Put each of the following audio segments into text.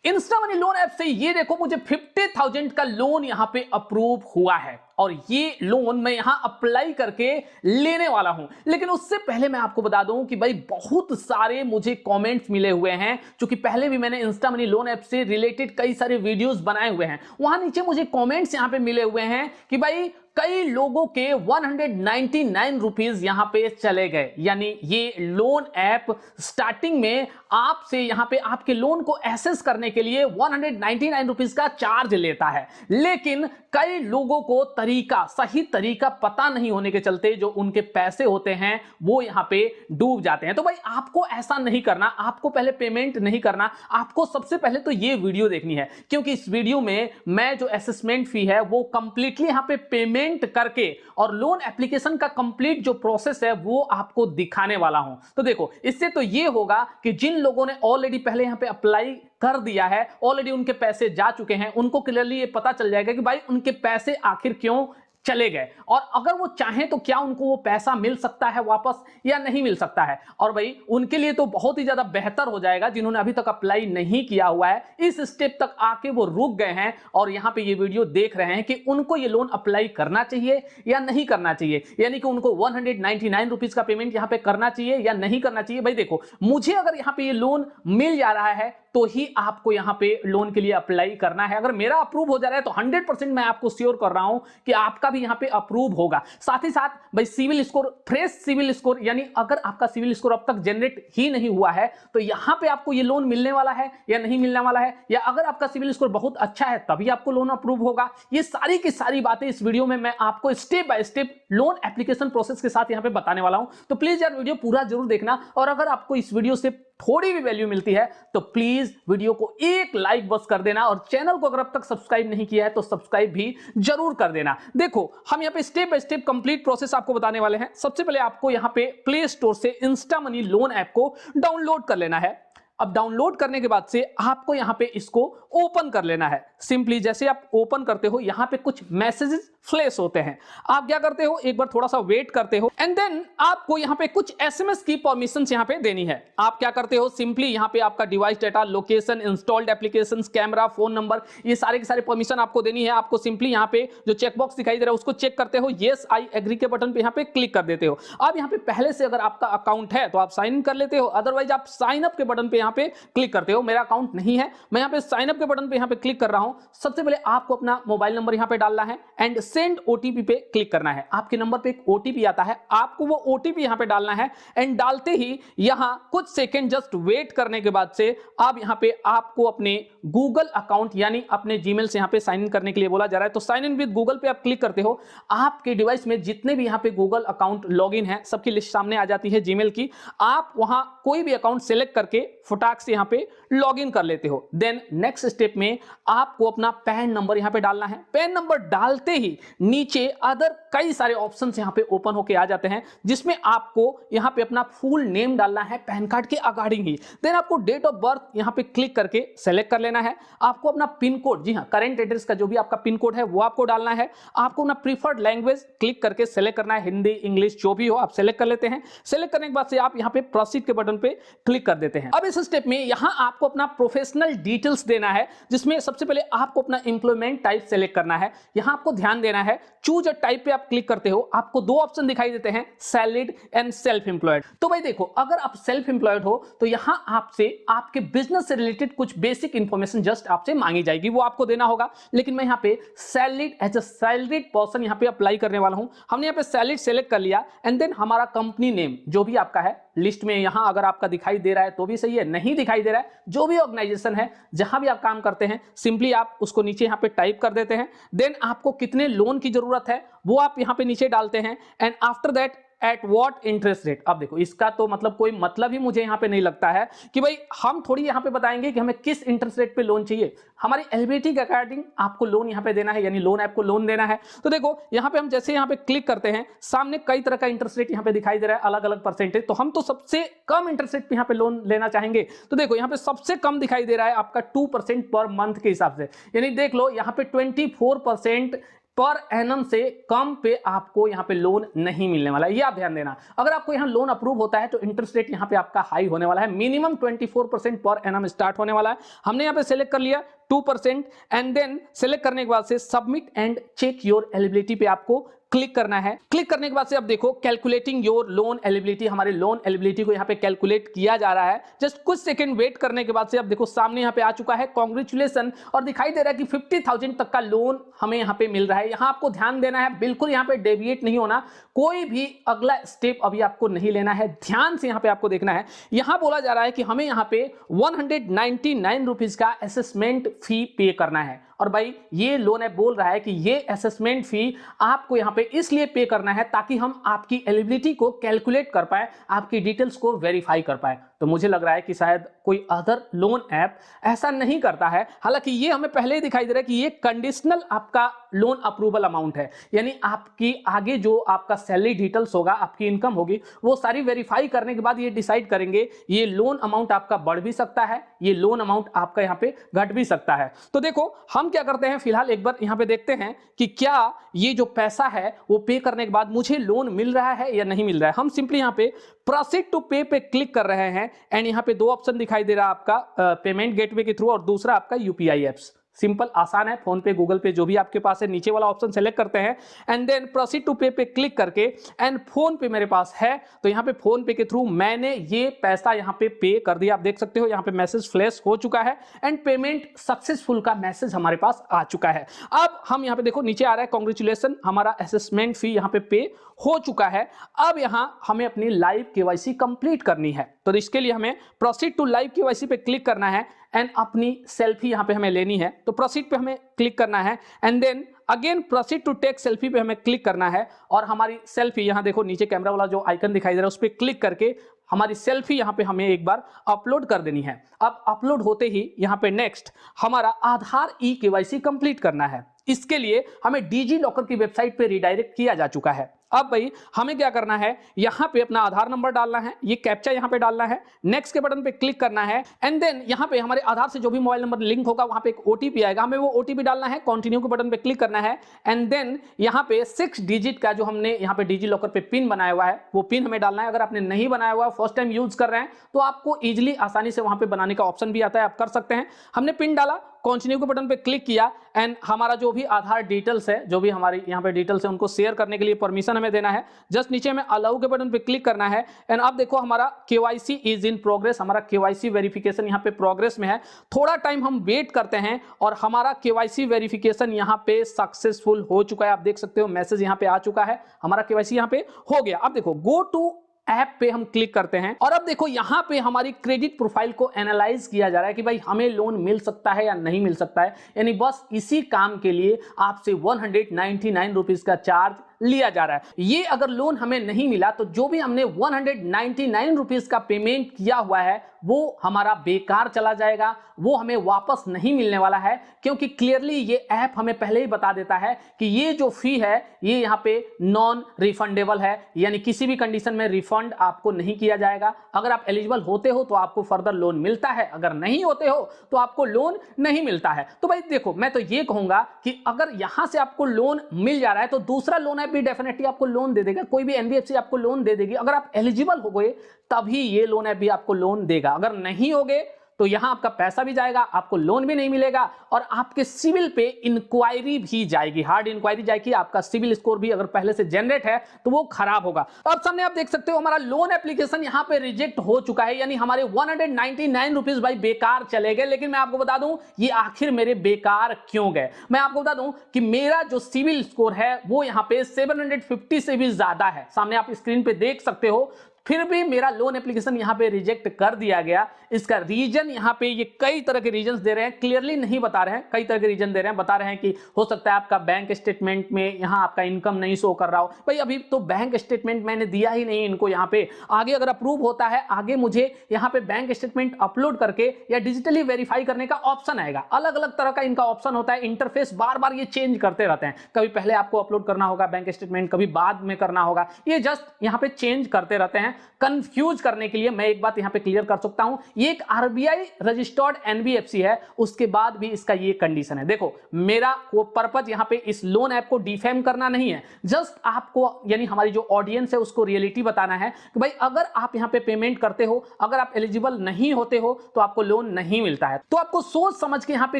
Insta money loan app से ये देखो मुझे 50,000 का लोन यहां पे अप्रूव हुआ है और ये लोन मैं यहां अप्लाई करके लेने वाला हूं। लेकिन उससे पहले मैं आपको बता दूं कि भाई बहुत सारे मुझे कमेंट्स मिले हुए हैं, क्योंकि पहले भी मैंने इंस्टा मनी लोन ऐप से रिलेटेड कई सारे वीडियोस बनाए हुए हैं। वहां नीचे मुझे कमेंट्स यहां पे मिले हुए हैं कि भाई कई लोगों के 199 रुपीज यहां पे चले गए, यानी ये लोन ऐप स्टार्टिंग में आपसे यहां पे आपके लोन को एसेस करने के लिए 199 रुपीज का चार्ज लेता है। लेकिन कई लोगों को सही तरीका पता नहीं होने के चलते जो उनके पैसे होते हैं वो यहां पे डूब जाते हैं। तो भाई आपको ऐसा नहीं करना, आपको पहले पेमेंट नहीं करना, आपको सबसे पहले तो ये वीडियो देखनी है, क्योंकि इस वीडियो में मैं जो असेसमेंट फी है वो कंप्लीटली यहां पे पेमेंट करके और लोन एप्लीकेशन का कंप्लीट जो प्रोसेस है वो आपको दिखाने वाला हूं। तो देखो, इससे तो ये होगा कि जिन लोगों ने ऑलरेडी पहले यहां पे अप्लाई कर दिया है, ऑलरेडी उनके पैसे जा चुके हैं, उनको क्लियरली ये पता चल जाएगा कि भाई उनके पैसे आखिर क्यों चले गए, और अगर वो चाहें तो क्या उनको वो पैसा मिल सकता है वापस या नहीं मिल सकता है। और भाई उनके लिए तो बहुत ही ज्यादा बेहतर हो जाएगा जिन्होंने अभी तक अप्लाई नहीं किया हुआ है, इस स्टेप तक आके वो रुक गए हैं और यहां पे ये वीडियो देख रहे हैं कि उनको ये लोन अप्लाई करना चाहिए या नहीं करना चाहिए, यानी कि उनको 199 रुपीज का पेमेंट यहां पे करना चाहिए या नहीं करना चाहिए। भाई देखो, मुझे अगर यहां पे ये लोन मिल जा रहा है तो ही आपको यहां पे लोन के लिए अप्लाई करना है। अगर मेरा अप्रूव हो जा रहा है तो 100% मैं आपको श्योर कर रहा हूं कि आपका भी यहां पे अप्रूव होगा। साथ ही साथ भाई CIBIL score, fresh CIBIL score, यानी अगर आपका सिविल स्कोर अब तक जनरेट ही नहीं हुआ है तो यहां पे आपको ये लोन मिलने वाला है या नहीं मिलने वाला है, या अगर आपका सिविल स्कोर बहुत अच्छा है तभी आपको लोन अप्रूव होगा। ये सारी की सारी बातें इस वीडियो में मैं आपको step by step loan application process के साथ यहां पे बताने वाला हूं। तो प्लीज यार वीडियो पूरा जरूर देखना, और अगर आपको इस वीडियो से थोड़ी भी वैल्यू मिलती है तो प्लीज वीडियो को एक लाइक बस कर देना, और चैनल को अगर अब तक सब्सक्राइब नहीं किया है तो सब्सक्राइब भी जरूर कर देना। देखो, हम यहां पे step by step complete process आपको बताने वाले हैं। सबसे पहले आपको यहां पे प्ले स्टोर से इंस्टा मनी लोन ऐप को डाउनलोड कर लेना है। अब डाउनलोड करने के बाद से आपको यहां पे इसको ओपन कर लेना है। सिंपली जैसे आप ओपन करते हो यहां पे कुछ मैसेजेस फ्लैश होते हैं। आप क्या करते हो, एक बार थोड़ा सा वेट करते हो एंड देन आपको यहां पे कुछ एसएमएस की परमिशंस यहां पे देनी है। आप क्या करते हो, सिंपली यहां पे आपका device data, location, installed applications, camera, phone number, ये सारे के सारे परमिशन आपको देनी है। आपको सिंपली यहां पे जो चेकबॉक्स दिखाई दे रहा है उसको चेक करते हो, यस आई एग्री के बटन पे यहां पे क्लिक कर देते हो। अब यहां पे पहले से अगर आपका अकाउंट है तो आप साइन इन कर लेते हो, अदरवाइज आप साइन अप के बटन पे यहां पे क्लिक करते हो। मेरा अकाउंट नहीं है, मैं यहां पे साइन अप के बटन पे यहां पे क्लिक कर रहा हूं। सबसे पहले आपको अपना मोबाइल नंबर यहां पे डालना है एंड सेंड ओटीपी पे क्लिक करना है। आपके नंबर पे एक ओटीपी आता है, आपको वो ओटीपी यहां पे डालना है एंड डालते ही यहां कुछ सेकंड जस्ट वेट करने के बाद से अब यहां पे आपको अपने गूगल अकाउंट यानी अपने जीमेल से यहां पे साइन इन करने के लिए बोला जा रहा है। तो साइन इन विद गूगल पे आप क्लिक करते हो, आपके डिवाइस में जितने भी यहां पे गूगल अकाउंट लॉगिन है सबकी लिस्ट सामने आ जाती है जीमेल की। आप वहां कोई भी अकाउंट सेलेक्ट करके फटाक से यहां पे लॉगिन कर लेते हो। देन नेक्स्ट स्टेप में आपको अपना पैन नंबर यहां पे डालना है। पैन नंबर डालते ही नीचे अदर कई सारे ऑप्शंस यहां पे ओपन होके आ जाते हैं, जिसमें आपको यहां पे अपना फुल नेम डालना है पैन कार्ड के अकॉर्डिंग ही। देन आपको डेट ऑफ बर्थ यहां पे क्लिक करके सेलेक्ट कर लेना है। आपको अपना पिन कोड, जी हां, करंट एड्रेस का जो भी आपका पिन कोड है वो आपको डालना है। आपको अपना प्रीफर्ड लैंग्वेज क्लिक करके सेलेक्ट करना है, हिंदी, इंग्लिश जो भी हो आप सेलेक्ट कर लेते हैं। सेलेक्ट करने के बाद से आप यहां पे प्रोसीड के बटन पे क्लिक कर देते हैं। अब इस स्टेप में यहां आपको अपना प्रोफेशनल डिटेल्स देना है, जिसमें सबसे पहले आपको अपना एम्प्लॉयमेंट टाइप सेलेक्ट करना है। यहां आपको ध्यान देना है, चूज अ टाइप पे आप क्लिक करते हो, आपको दो ऑप्शन दिखाई देते हैं, सैलरीड एंड सेल्फ एम्प्लॉयड। तो भाई देखो, अगर आप सेल्फ एम्प्लॉयड हो तो यहां आपसे आपके बिजनेस से रिलेटेड कुछ बेसिक इंफॉर्मेशन जस्ट आपसे मांगी जाएगी, वो आपको देना होगा। लेकिन मैं यहां पे salaried as a salaried person यहां पे अप्लाई करने वाला हूं। हमने यहां पे सैलरीड सेलेक्ट कर लिया एंड देन हमारा कंपनी नेम जो भी आपका है लिस्ट में यहां अगर आपका दिखाई दे रहा है तो भी सही है, नहीं दिखाई दे रहा है, जो भी ऑर्गेनाइजेशन है जहां भी आप काम करते हैं सिंपली आप उसको नीचे यहां पे टाइप कर देते हैं। देन आपको कितने लोन की जरूरत है वो आप यहां पे नीचे डालते हैं and after that at what interest rate. अब देखो, इसका तो मतलब कोई मतलब ही मुझे यहां पे नहीं लगता है कि भाई हम थोड़ी यहां पे बताएंगे कि हमें किस इंटरेस्ट रेट पे लोन चाहिए। हमारी एलिजिबिलिटी के अकॉर्डिंग आपको लोन यहां पे देना है, यानी लोन ऐप को लोन देना है। तो देखो यहां पे हम जैसे यहां पे क्लिक करते हैं, सामने कई तरह का इंटरेस्ट रेट यहां पे दिखाई दे रहा है, अलग अलग परसेंटेज। तो हम तो सबसे कम इंटरेस्ट रेट पे यहां पे लोन लेना चाहेंगे। तो देखो यहां पे सबसे कम दिखाई दे रहा है आपका 2% पर मंथ के हिसाब से, यानी देख लो यहां पे 24% पर एनम से कम पे आपको यहाँ पे लोन नहीं मिलने वाला है, ये आप ध्यान देना। अगर आपको यहाँ लोन अप्रूव होता है तो इंटरेस्ट रेट यहाँ पे आपका हाई होने वाला है, मिनिमम 24% पर एनम स्टार्ट होने वाला है। हमने यहाँ पे सेलेक्ट कर लिया 2% एंड देन सेलेक्ट करने के बाद से submit and check your eligibility पे आपको क्लिक करना है। क्लिक करने के बाद से अब देखो कैलकुलेटिंग योर लोन एलिजिबिलिटी, हमारे लोन एलिजिबिलिटी को यहाँ पे कैलकुलेट किया जा रहा है। जस्ट कुछ सेकंड वेट करने के बाद से अब देखो सामने यहाँ पे आ चुका है कांग्रेचुलेशन और दिखाई दे रहा है कि 50,000 तक का लोन हमें यहाँ पे मिल रहा है। यहाँ आपको ध्यान देना है, बिल्कुल यहाँ पे डेविएट नहीं होना, कोई भी अगला स्टेप अभी आपको नहीं लेना है, ध्यान से यहाँ पे आपको देखना है। यहाँ बोला जा रहा है कि हमें यहाँ पे 199 रुपीज का असेसमेंट फी पे करना है और भाई ये लोन ऐप बोल रहा है कि ये असेसमेंट फी आपको यहाँ पे इसलिए पे करना है ताकि हम आपकी एलिजिबिलिटी को कैलकुलेट कर पाए, आपकी डिटेल्स को वेरीफाई कर पाए। तो मुझे लग रहा है कि शायद कोई अदर लोन ऐप ऐसा नहीं करता है। हालांकि ये हमें पहले ही दिखाई दे रहा है कि ये कंडीशनल आपका लोन अप्रूवल अमाउंट है, यानी आपकी आगे जो आपका सैलरी डिटेल्स होगा, आपकी इनकम होगी, वो सारी वेरीफाई करने के बाद ये डिसाइड करेंगे ये लोन अमाउंट आपका बढ़ भी सकता है, ये लोन अमाउंट आपका यहाँ पे घट भी सकता है। तो देखो हम क्या करते हैं, फिलहाल एक बार यहाँ पे देखते हैं कि क्या ये जो पैसा है वो पे करने के बाद मुझे लोन मिल रहा है या नहीं मिल रहा है। हम सिंपली यहाँ पे प्रोसीड टू पे पे क्लिक कर रहे हैं एंड यहाँ पे दो ऑप्शन दिखाई दे रहा है, आपका पेमेंट गेटवे के थ्रू और दूसरा आपका यूपीआई एप्स। सिंपल आसान है, फोन पे गूगल पे जो भी आपके पास है, नीचे वाला ऑप्शन सेलेक्ट करते हैं एंड देन प्रोसीड टू पे पे क्लिक करके एंड फोन पे मेरे पास है तो यहाँ पे फोन पे के थ्रू मैंने ये पैसा यहाँ पे कर दिया। आप देख सकते हो यहाँ पे मैसेज फ्लैश हो चुका है एंड पेमेंट सक्सेसफुल का मैसेज हमारे पास आ चुका है। अब हम यहाँ पे देखो नीचे आ रहा है कांग्रेचुलेशन, हमारा असेसमेंट फी यहाँ पे हो चुका है। अब यहाँ हमें अपनी लाइव केवाईसी कंप्लीट करनी है, तो इसके लिए हमें प्रोसीड टू लाइव केवाईसी पे क्लिक करना है एंड अपनी सेल्फी यहाँ पे हमें लेनी है। तो प्रोसीड पे हमें क्लिक करना है and then again proceed to take selfie पे हमें क्लिक करना है और हमारी सेल्फी यहाँ देखो नीचे कैमरा वाला जो आइकन दिखाई दे रहा है उस पर क्लिक करके हमारी सेल्फी यहाँ पे हमें एक बार अपलोड कर देनी है। अब अपलोड होते ही यहाँ पे नेक्स्ट हमारा आधार ई केवाईसी कंप्लीट करना है। इसके लिए हमें डीजी लॉकर की वेबसाइट पे रिडायरेक्ट किया जा चुका है। अब भाई हमें क्या करना है, यहाँ पे अपना आधार नंबर डालना है, ये कैप्चा यहाँ पे डालना है, नेक्स्ट के बटन पे क्लिक करना है एंड देन यहाँ पे हमारे आधार से जो भी मोबाइल नंबर लिंक होगा वहां पे एक ओटीपी आएगा, हमें वो ओटीपी डालना है, कंटिन्यू के बटन पे क्लिक करना है एंड देन यहाँ पे 6 डिजिट का जो हमने यहाँ पे डिजी लॉकर पे पिन बनाया हुआ है वो पिन हमें डालना है। अगर आपने नहीं बनाया हुआ, फर्स्ट टाइम यूज कर रहे हैं तो आपको इजिली आसानी से वहां पे बनाने का ऑप्शन भी आता है, आप कर सकते हैं। हमने पिन डाला, कंटिन्यू के बटन पे क्लिक किया एंड हमारा जो भी आधार डिटेल्स है, जो भी हमारी यहाँ पे डिटेल्स है, उनको शेयर करने के लिए परमिशन हमें देना है। जस्ट नीचे में अलाउ के बटन पे क्लिक करना है एंड अब देखो हमारा केवाईसी इज इन प्रोग्रेस, हमारा केवाईसी वेरिफिकेशन यहाँ पे प्रोग्रेस में है। थोड़ा टाइम हम वेट करते हैं और हमारा केवाईसी वेरिफिकेशन यहाँ पे सक्सेसफुल हो चुका है। आप देख सकते हो मैसेज यहाँ पे आ चुका है, हमारा केवाईसी यहाँ पे हो गया। अब देखो गो टू ऐप पे हम क्लिक करते हैं और अब देखो यहाँ पे हमारी क्रेडिट प्रोफाइल को एनालाइज किया जा रहा है कि भाई हमें लोन मिल सकता है या नहीं मिल सकता है, यानी बस इसी काम के लिए आपसे 199 रुपीज का चार्ज लिया जा रहा है। ये अगर लोन हमें नहीं मिला तो जो भी हमने 199 रुपीज का पेमेंट किया हुआ है वो हमारा बेकार चला जाएगा, वो हमें वापस नहीं मिलने वाला है, क्योंकि क्लियरली ये ऐप हमें पहले ही बता देता है कि ये जो फी है ये यहाँ पे नॉन रिफंडेबल है, यानी किसी भी कंडीशन में रिफंड आपको नहीं किया जाएगा। अगर आप एलिजिबल होते हो तो आपको फर्दर लोन मिलता है, अगर नहीं होते हो तो आपको लोन नहीं मिलता है। तो भाई देखो मैं तो ये कहूंगा कि अगर यहां से आपको लोन मिल जा रहा है तो दूसरा लोन भी डेफिनेटली आपको लोन दे देगा, कोई भी एनबीएफसी आपको लोन दे देगी। अगर आप एलिजिबल हो गए तभी ये लोन ऐप भी आपको लोन देगा, अगर नहीं होगे तो यहां आपका पैसा भी जाएगा, आपको लोन भी नहीं मिलेगा और आपके सिविल पे इंक्वायरी भी जाएगी, हार्ड इंक्वायरी जाएगी। आपका सिविल स्कोर भी अगर पहले से जनरेट है तो वो खराब होगा। तो अब सामने आप देख सकते हो हमारा लोन एप्लीकेशन यहां पे रिजेक्ट हो चुका है, यानी हमारे 199 रुपीज भाई बेकार चले गए। लेकिन मैं आपको बता दूं ये आखिर मेरे बेकार क्यों गए। मैं आपको बता दूं कि मेरा जो सिविल स्कोर है वो यहां पे 750 से भी ज्यादा है, सामने आप स्क्रीन पे देख सकते हो, फिर भी मेरा लोन एप्लीकेशन यहां पे रिजेक्ट कर दिया गया। इसका रीजन यहां पे ये कई तरह के रीजंस दे रहे हैं, क्लियरली नहीं बता रहे हैं, कई तरह के रीजन दे रहे हैं। बता रहे हैं कि हो सकता है आपका बैंक स्टेटमेंट में यहां आपका इनकम नहीं शो कर रहा हो। भाई अभी तो बैंक स्टेटमेंट मैंने दिया ही नहीं इनको, यहां पे आगे अगर अप्रूव होता है आगे मुझे यहां पे बैंक स्टेटमेंट अपलोड करके या डिजिटली वेरीफाई करने का ऑप्शन आएगा। अलग अलग तरह का इनका ऑप्शन होता है, इंटरफेस बार बार ये चेंज करते रहते हैं, कभी पहले आपको अपलोड करना होगा बैंक स्टेटमेंट, कभी बाद में करना होगा, ये जस्ट यहां पे चेंज करते रहते हैं। कंफ्यूज करने के लिए मैं एक बात यहां पे क्लियर कर सकता हूं, ये एक आरबीआई रजिस्टर्ड एनबीएफसी है, उसके बाद भी इसका ये कंडीशन है। देखो मेरा वो पर्पज यहां पे इस लोन ऐप को डिफेम करना नहीं है, जस्ट आपको यानी हमारी जो ऑडियंस है उसको रियलिटी बताना है कि भाई अगर आप यहां पे पेमेंट करते हो, अगर आप एलिजिबल नहीं होते हो तो आपको लोन नहीं मिलता है। तो आपको सोच समझ के यहां पे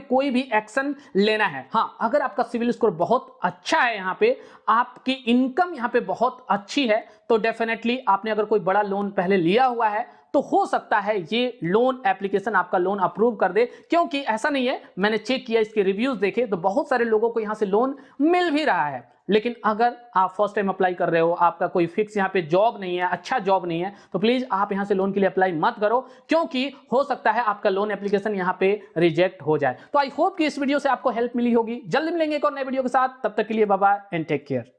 कोई भी एक्शन लेना है। हां, अगर आपका सिविल स्कोर बहुत अच्छा है, यहां पे आपकी इनकम यहां पे बहुत अच्छी है, तो डेफिनेटली आपने अगर कोई बड़ा लोन पहले लिया हुआ है तो हो सकता है ये लोन एप्लीकेशन आपका लोन अप्रूव कर दे, क्योंकि ऐसा नहीं है, मैंने चेक किया, इसके रिव्यूज देखे तो बहुत सारे लोगों को यहां से लोन मिल भी रहा है। लेकिन अगर आप फर्स्ट टाइम अप्लाई कर रहे हो, आपका कोई फिक्स यहाँ पे जॉब नहीं है, अच्छा जॉब नहीं है, तो प्लीज आप यहां से लोन के लिए अप्लाई मत करो, क्योंकि हो सकता है आपका लोन एप्लीकेशन यहां पे रिजेक्ट हो जाए। तो आई होप कि इस वीडियो से आपको हेल्प मिली होगी। जल्दी मिलेंगे एक और नए वीडियो के साथ, तब तक के लिए bye bye and take care.